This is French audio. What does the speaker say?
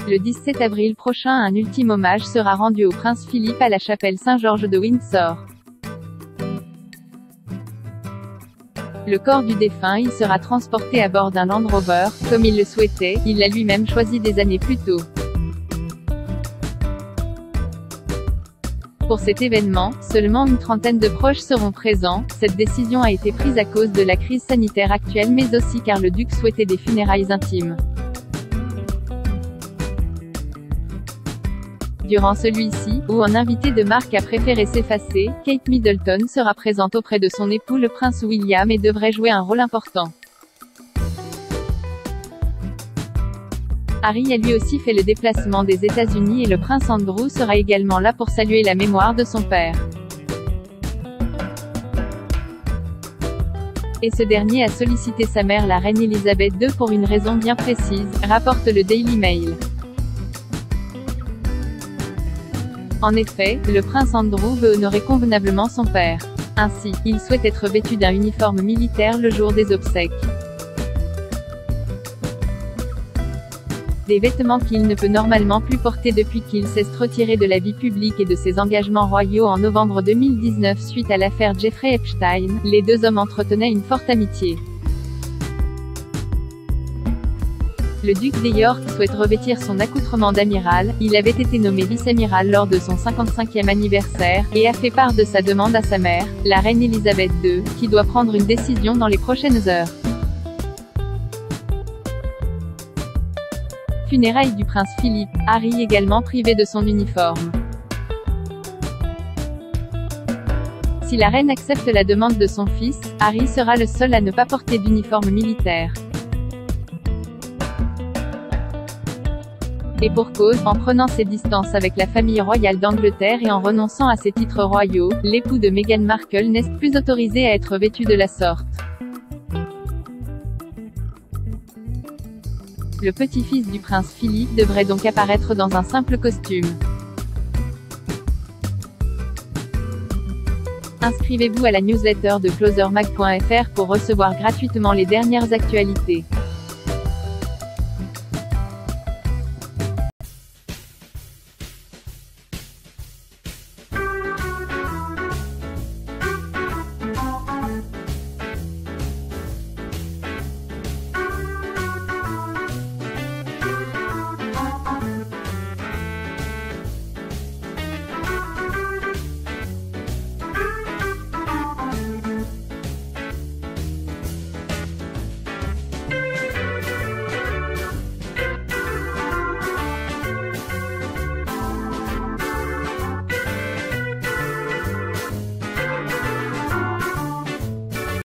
Le 17 avril prochain, un ultime hommage sera rendu au prince Philippe à la chapelle Saint-Georges de Windsor. Le corps du défunt y sera transporté à bord d'un Land Rover, comme il le souhaitait, il l'a lui-même choisi des années plus tôt. Pour cet événement, seulement une trentaine de proches seront présents. Cette décision a été prise à cause de la crise sanitaire actuelle mais aussi car le duc souhaitait des funérailles intimes. Durant celui-ci, où un invité de marque a préféré s'effacer, Kate Middleton sera présente auprès de son époux le prince William et devrait jouer un rôle important. Harry a lui aussi fait le déplacement des États-Unis et le prince Andrew sera également là pour saluer la mémoire de son père. Et ce dernier a sollicité sa mère la reine Elisabeth II pour une raison bien précise, rapporte le Daily Mail. En effet, le prince Andrew veut honorer convenablement son père. Ainsi, il souhaite être vêtu d'un uniforme militaire le jour des obsèques. Des vêtements qu'il ne peut normalement plus porter depuis qu'il s'est retiré de la vie publique et de ses engagements royaux en novembre 2019 suite à l'affaire Jeffrey Epstein. Les deux hommes entretenaient une forte amitié. Le duc d'York souhaite revêtir son accoutrement d'amiral, il avait été nommé vice-amiral lors de son 55e anniversaire, et a fait part de sa demande à sa mère, la reine Elisabeth II, qui doit prendre une décision dans les prochaines heures. Funérailles du prince Philippe, Harry également privé de son uniforme. Si la reine accepte la demande de son fils, Harry sera le seul à ne pas porter d'uniforme militaire. Et pour cause, en prenant ses distances avec la famille royale d'Angleterre et en renonçant à ses titres royaux, l'époux de Meghan Markle n'est plus autorisé à être vêtu de la sorte. Le petit-fils du prince Philippe devrait donc apparaître dans un simple costume. Inscrivez-vous à la newsletter de closermag.fr pour recevoir gratuitement les dernières actualités.